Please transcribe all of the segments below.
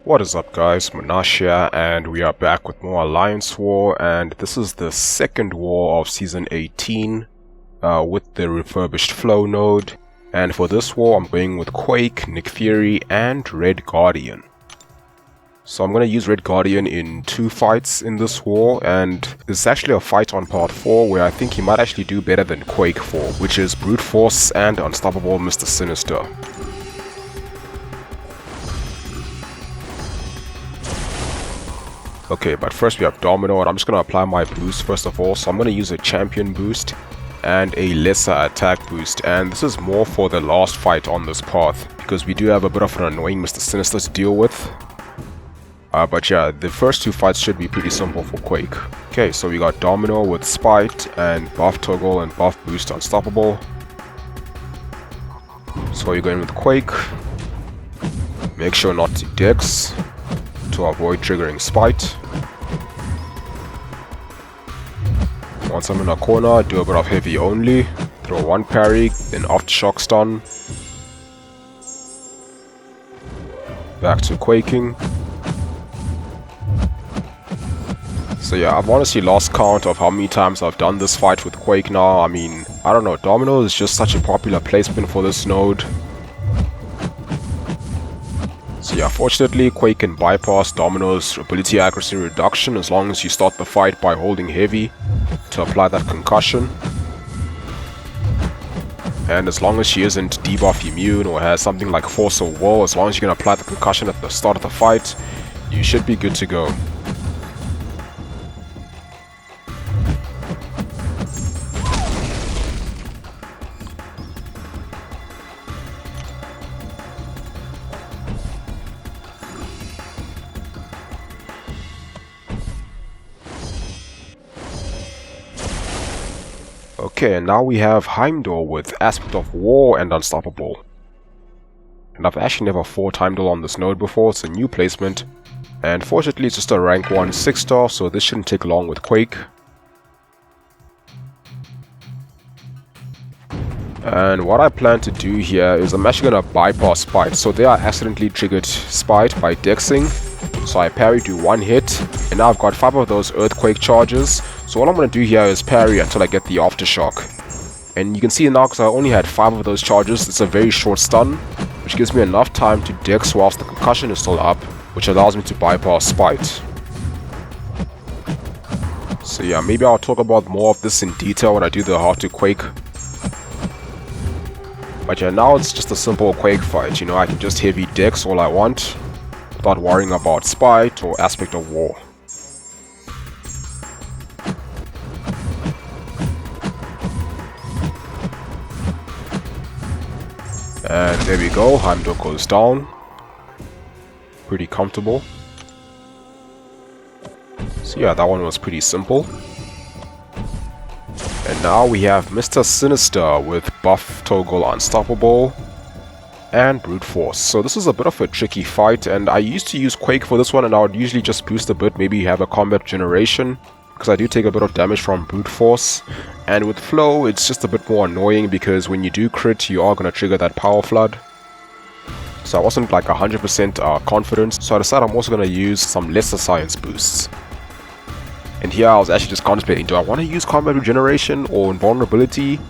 What is up guys, Munash here, and we are back with more Alliance War, and this is the second war of Season 18 with the refurbished flow node. And for this war I'm going with Quake, Nick Fury and Red Guardian. So I'm going to use Red Guardian in 2 fights in this war, and there's actually a fight on part 4 where I think he might actually do better than Quake 4, which is Brute Force and Unstoppable Mr. Sinister. Okay, but first we have Domino, and I'm just going to apply my boost first of all. So I'm going to use a champion boost and a lesser attack boost, and this is more for the last fight on this path, because we do have a bit of an annoying Mr. Sinister to deal with. But yeah, the first 2 fights should be pretty simple for Quake. Okay, so we got Domino with Spite and buff toggle and buff boost unstoppable. So you're going with Quake. Make sure not to dex to avoid triggering Spite. Once I'm in a corner, do a bit of heavy only, throw 1 parry, then aftershock stun. Back to quaking. So yeah, I've honestly lost count of how many times I've done this fight with Quake now. I mean, I don't know, Domino is just such a popular placement for this node. So yeah, fortunately Quake can bypass Domino's ability accuracy reduction as long as you start the fight by holding heavy to apply that concussion. And as long as she isn't debuff immune or has something like Force of Will, as long as you can apply the concussion at the start of the fight, you should be good to go. Okay, and now we have Heimdall with Aspect of War and Unstoppable. And I've actually never fought Heimdall on this node before, it's a new placement. And fortunately it's just a rank 1 6-star, so this shouldn't take long with Quake. And what I plan to do here is I'm actually going to bypass Spite. So there I accidentally triggered Spite by dexing. So I parry, do 1 hit, and now I've got 5 of those Earthquake charges. So what I'm going to do here is parry until I get the Aftershock. And you can see now, because I only had 5 of those charges, it's a very short stun, which gives me enough time to dex whilst the concussion is still up, which allows me to bypass Spite. So yeah, maybe I'll talk about more of this in detail when I do the how to Quake. But yeah, now it's just a simple Quake fight, you know, I can just heavy dex all I want without worrying about Spite or Aspect of War. And there we go, Heimdall goes down. Pretty comfortable. So yeah, that one was pretty simple. And now we have Mr. Sinister with buff toggle unstoppable and brute force. So this is a bit of a tricky fight, and I used to use Quake for this one, and I would usually just boost a bit, maybe have a combat generation, because I do take a bit of damage from brute force. And with flow it's just a bit more annoying, because when you do crit you are going to trigger that power flood. So I wasn't like 100% confident, so I decided I'm also going to use some lesser science boosts. And here I was actually just contemplating, do I want to use combat regeneration or invulnerability?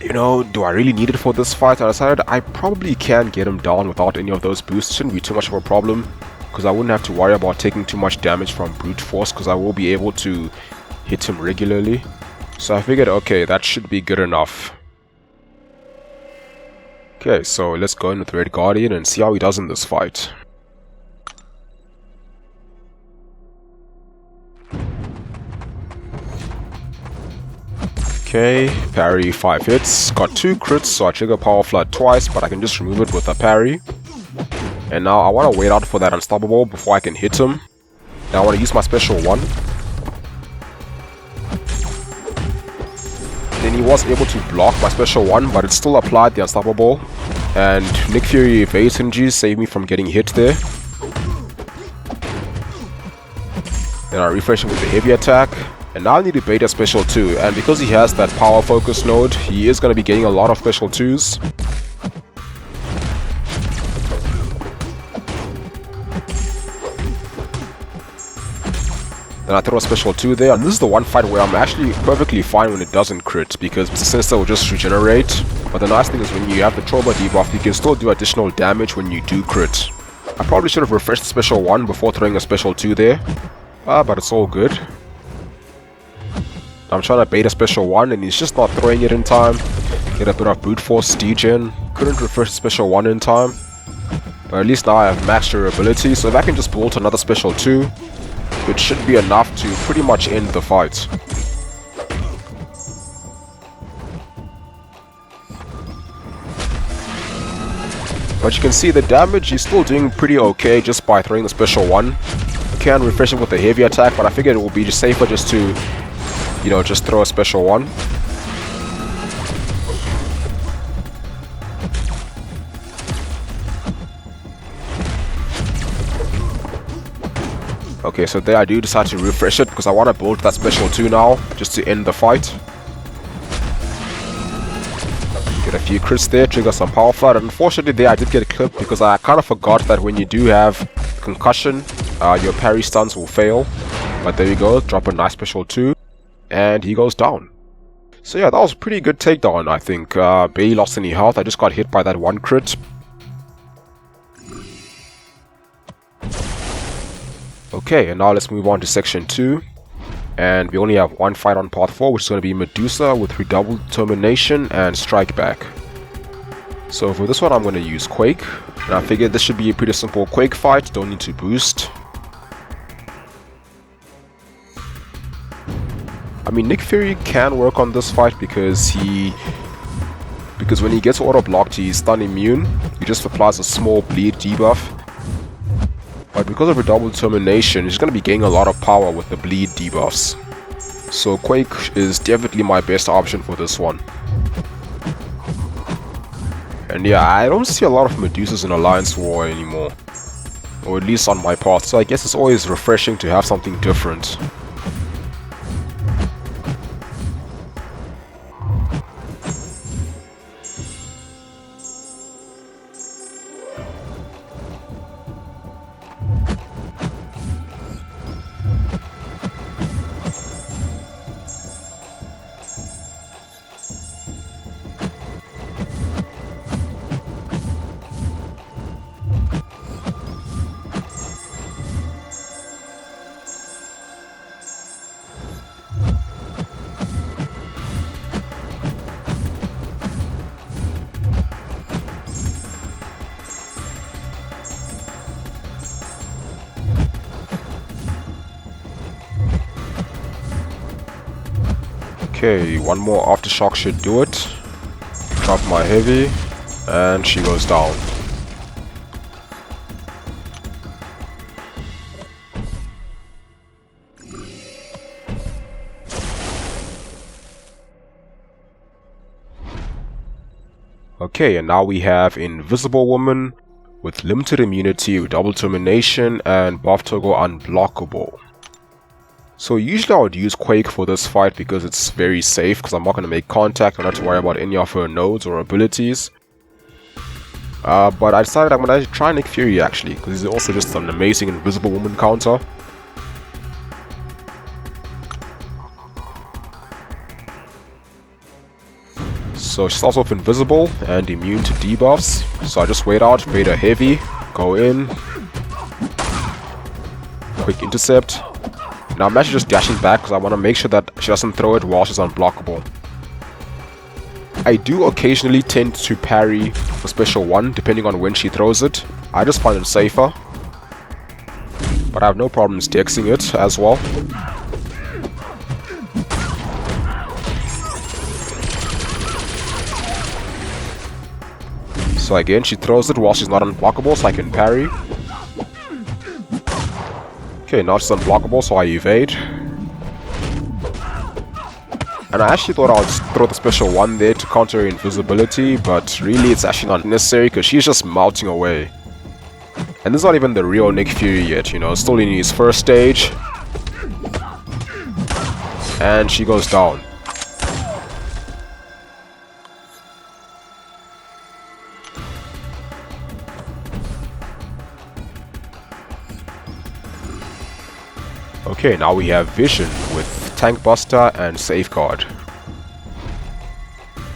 You know, do I really need it for this fight? I decided I probably can get him down without any of those boosts. Shouldn't be too much of a problem, because I wouldn't have to worry about taking too much damage from brute force, because I will be able to hit him regularly. So I figured, okay, that should be good enough. Okay, so let's go in with Red Guardian and see how he does in this fight. Okay, parry 5 hits, got 2 crits, so I trigger power flood twice, but I can just remove it with a parry. And now I want to wait out for that unstoppable before I can hit him. Now I want to use my special 1. Then he was able to block my special 1, but it still applied the unstoppable. And Nick Fury evades synergy, saved me from getting hit there. Then I refresh him with the heavy attack. And now I need to bait a special 2, and because he has that power focus node, he is going to be getting a lot of special 2s. Then I throw a special 2 there, and this is the one fight where I'm actually perfectly fine when it doesn't crit, because Mr. Sinister will just regenerate. But the nice thing is when you have the Troba debuff, you can still do additional damage when you do crit. I probably should have refreshed the special 1 before throwing a special 2 there, but it's all good. I'm trying to bait a special 1 and he's just not throwing it in time. Get a bit of brute force degen. Couldn't refresh the special 1 in time. But at least now I have max durability, so if I can just bolt another special 2, it should be enough to pretty much end the fight. But you can see the damage he's still doing pretty okay just by throwing the special 1. You can refresh it with a heavy attack, but I figured it would be just safer just to, you know, just throw a special 1. Okay, so there I do decide to refresh it because I want to bolt that special 2 now, just to end the fight. Get a few crits there, trigger some power flood. Unfortunately there I did get a clip because I kind of forgot that when you do have concussion, your parry stuns will fail. But there you go, drop a nice special 2, and he goes down. So yeah, that was a pretty good takedown, I think. Barely lost any health, I just got hit by that 1 crit. Okay, and now let's move on to section 2. And we only have one fight on part 4, which is going to be Medusa with Redoubled Determination and Strike Back. So for this one I'm going to use Quake. And I figured this should be a pretty simple Quake fight, don't need to boost. I mean, Nick Fury can work on this fight because when he gets auto blocked he's stun immune. He just applies a small bleed debuff. But because of Redoubled Determination, he's going to be gaining a lot of power with the bleed debuffs. So Quake is definitely my best option for this one. And yeah, I don't see a lot of Medusas in Alliance War anymore. Or at least on my part, so I guess it's always refreshing to have something different. Okay, one more aftershock should do it. Drop my heavy, and she goes down. Okay, and now we have Invisible Woman with limited immunity, Redoubled Determination, and buff toggle Unblockable. So usually I would use Quake for this fight because it's very safe, because I'm not going to make contact, I don't have to worry about any of her nodes or abilities. But I decided I'm going to try Nick Fury actually, because he's also just an amazing Invisible Woman counter. So she starts off invisible and immune to debuffs, so I just wait out, bait a heavy, go in, quick intercept. Now I'm actually just dashing back because I want to make sure that she doesn't throw it while she's unblockable. I do occasionally tend to parry for special 1 depending on when she throws it. I just find it safer. But I have no problems dexing it as well. So again, she throws it while she's not unblockable, so I can parry. Okay, now she's unblockable, so I evade. And I actually thought I would throw the special 1 there to counter her invisibility, but really it's actually not necessary because she's just melting away. And this is not even the real Nick Fury yet, you know, it's still in his first stage. And she goes down. Okay, now we have Vision with Tank Buster and Safeguard.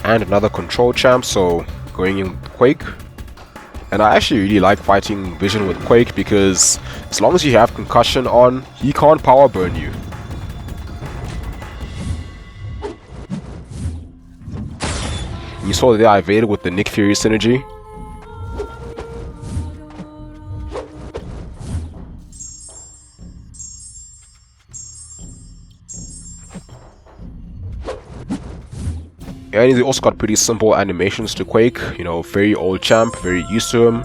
And another control champ, so going in with Quake. And I actually really like fighting Vision with Quake because as long as you have Concussion on, he can't power burn you. You saw there I evaded with the Nick Fury synergy. And he's also got pretty simple animations to Quake, you know, very old champ, very used to him.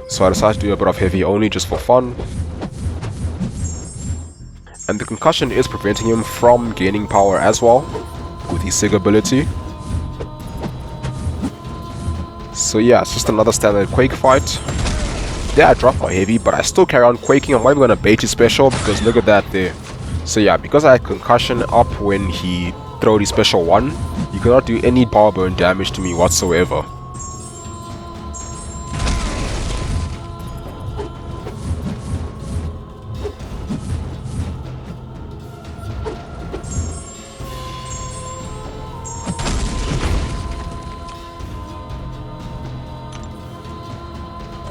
So I decided to do a bit of heavy only just for fun. And the concussion is preventing him from gaining power as well, with his Sig ability. So yeah, it's just another standard Quake fight. Yeah, I dropped my heavy, but I still carry on quaking. I'm not even gonna bait his special because look at that there. So yeah, because I had concussion up when he threw his special 1, you cannot do any power burn damage to me whatsoever.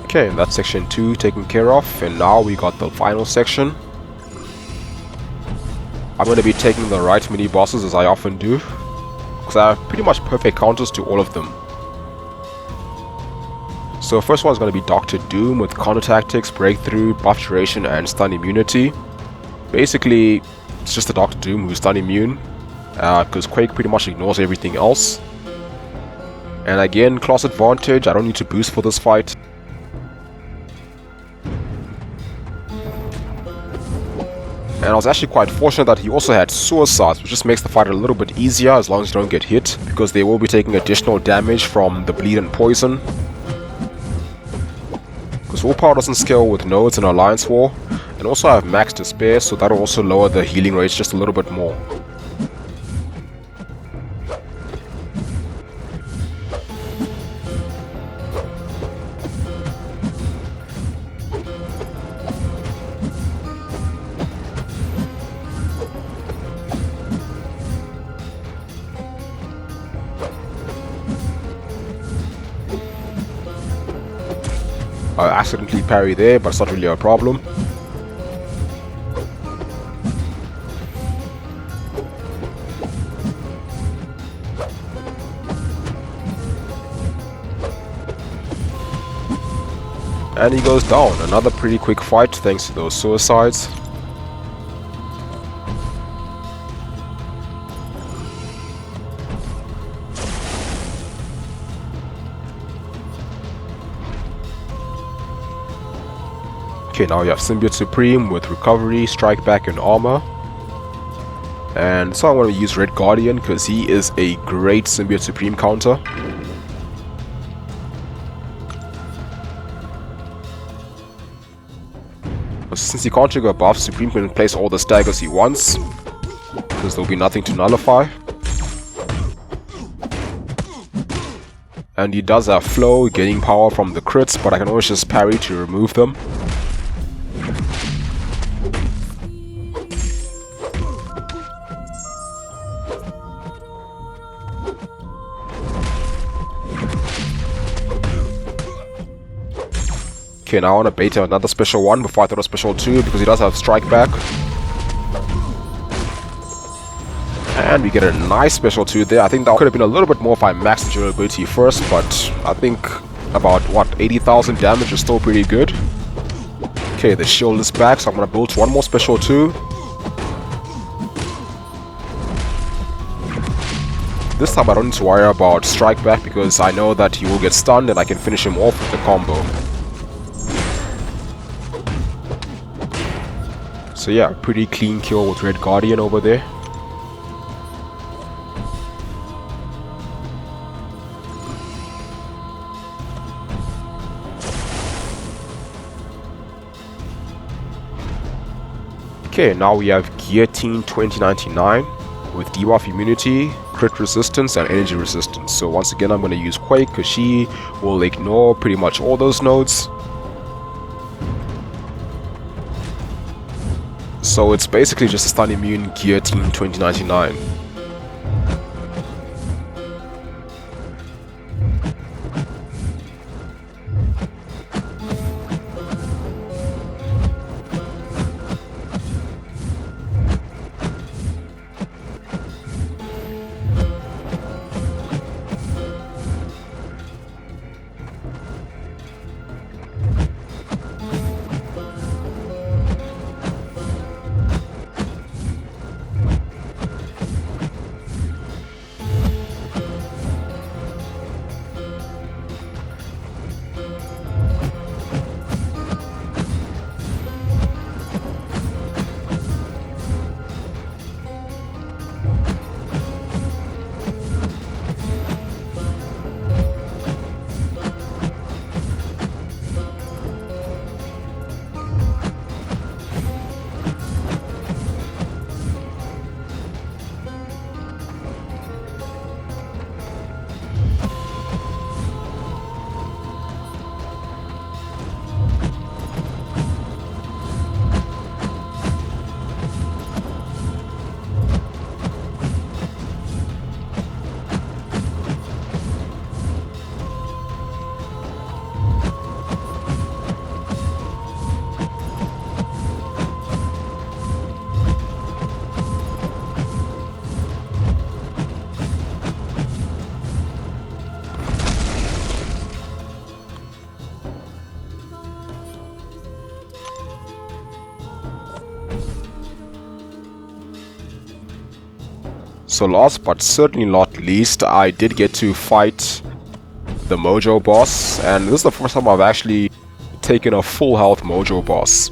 Okay, that's section 2 taken care of, and now we got the final section. I'm going to be taking the right mini bosses as I often do, because I have pretty much perfect counters to all of them. So first one is going to be Dr. Doom with counter tactics, breakthrough, buff duration, and stun immunity. Basically, it's just a Dr. Doom who's stun immune, because Quake pretty much ignores everything else. And again, class advantage, I don't need to boost for this fight. And I was actually quite fortunate that he also had suicides, which just makes the fight a little bit easier as long as you don't get hit, because they will be taking additional damage from the bleed and poison. Because willpower doesn't scale with nodes in Alliance War, and also I have max despair, so that'll also lower the healing rates just a little bit more. I accidentally parry there, but it's not really a problem. And he goes down. Another pretty quick fight thanks to those suicides. Okay, now you have Symbiote Supreme with Recovery, Strike Back, and Armor. And so I'm going to use Red Guardian because he is a great Symbiote Supreme counter. But since he can't trigger buff, Supreme can place all the staggers he wants, because there will be nothing to nullify. And he does have flow, getting power from the crits, but I can always just parry to remove them. Okay, now I want to bait another special 1 before I throw a special 2 because he does have strike back. And we get a nice special 2 there. I think that could have been a little bit more if I maxed the durability first, but I think about, what, 80,000 damage is still pretty good. Okay, the shield is back, so I'm going to build 1 more special 2. This time I don't need to worry about strike back because I know that he will get stunned and I can finish him off with the combo. So yeah, pretty clean kill with Red Guardian over there. Okay, now we have Guillotine 2099. with debuff immunity, crit resistance, and energy resistance. So once again, I'm going to use Quake because she will ignore pretty much all those nodes. So it's basically just a stun immune Guillotine 2099. So last but certainly not least, I did get to fight the Mojo boss, and this is the first time I've actually taken a full health Mojo boss.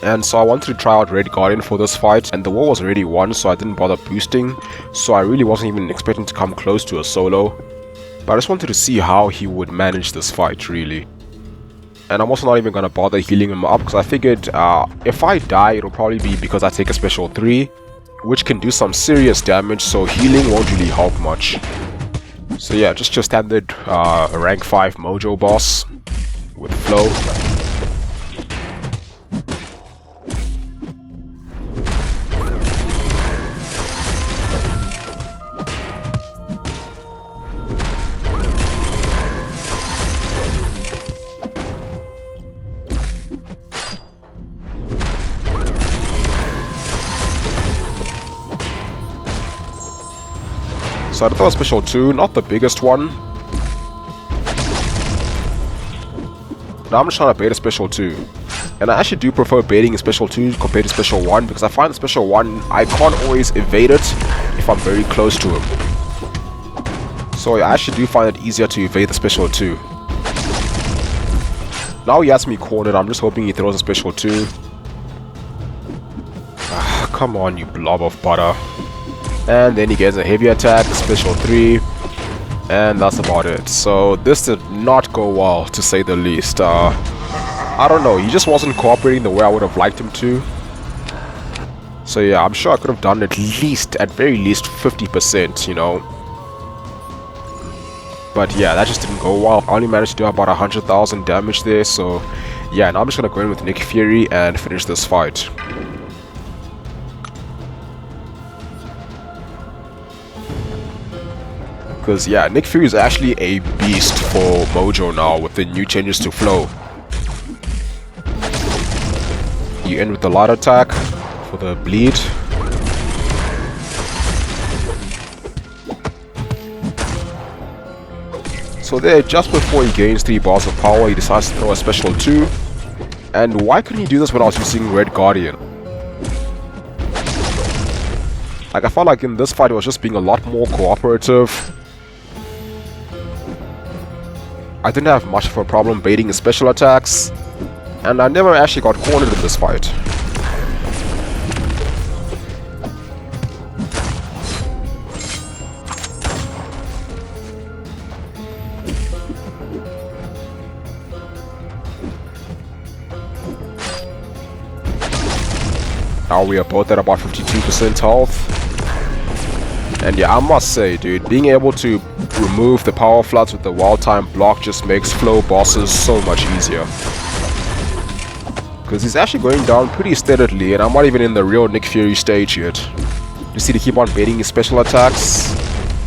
And so I wanted to try out Red Guardian for this fight, and the war was already won, so I didn't bother boosting, so I really wasn't even expecting to come close to a solo. But I just wanted to see how he would manage this fight, really. And I'm also not even going to bother healing him up, because I figured if I die, it'll probably be because I take a special 3, which can do some serious damage, so healing won't really help much. So yeah, just your standard rank 5 Mojo boss with flow. So I throw a special 2, not the biggest one. Now I'm just trying to bait a special 2. And I actually do prefer baiting a special 2 compared to special 1, because I find the special 1, I can't always evade it if I'm very close to him. So I actually do find it easier to evade the special 2. Now he has me cornered, I'm just hoping he throws a special 2. Come on, you blob of butter. And then he gets a heavy attack, special 3, and that's about it. So this did not go well, to say the least. I don't know, he just wasn't cooperating the way I would have liked him to. So yeah, I'm sure I could have done at very least 50%, you know. But yeah, that just didn't go well. I only managed to do about 100,000 damage there, so yeah, now I'm just gonna go in with Nick Fury and finish this fight. Because yeah, Nick Fury is actually a beast for Mojo now with the new changes to flow. You end with the light attack for the bleed. So there, just before he gains 3 bars of power, he decides to throw a special 2. And why couldn't he do this when I was using Red Guardian? Like, I felt like in this fight it was just being a lot more cooperative. I didn't have much of a problem baiting his special attacks, and I never actually got cornered in this fight. Now we are both at about 52% health. And yeah, I must say, dude, being able to remove the power floods with the wild time block just makes flow bosses so much easier. Because he's actually going down pretty steadily, and I'm not even in the real Nick Fury stage yet. You see to keep on baiting his special attacks,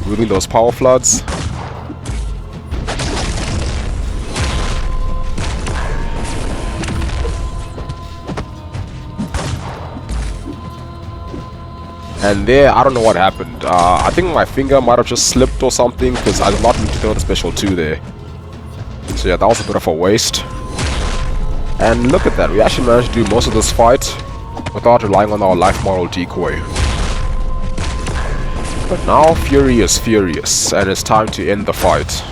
removing those power floods. And there, I don't know what happened. I think my finger might have just slipped or something, because I did not need to throw the special 2 there. So yeah, that was a bit of a waste. And look at that, we actually managed to do most of this fight without relying on our life model decoy. But now Fury is furious, and it's time to end the fight.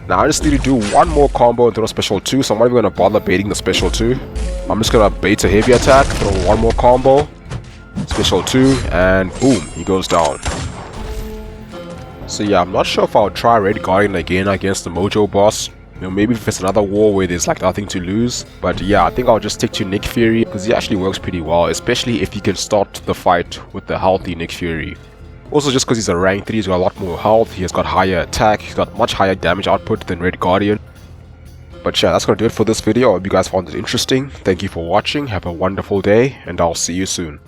Now I just need to do one more combo and throw a special 2, so I'm not even going to bother baiting the special 2. I'm just going to bait a heavy attack, throw one more combo, special 2, and boom, he goes down. So yeah, I'm not sure if I'll try Red Guardian again against the Mojo boss. You know, maybe if it's another war where there's like nothing to lose. But yeah, I think I'll just stick to Nick Fury, because he actually works pretty well, especially if you can start the fight with the healthy Nick Fury. Also, just because he's a rank 3, he's got a lot more health, he has got higher attack, he's got much higher damage output than Red Guardian. But yeah, that's going to do it for this video. I hope you guys found it interesting. Thank you for watching, have a wonderful day, and I'll see you soon.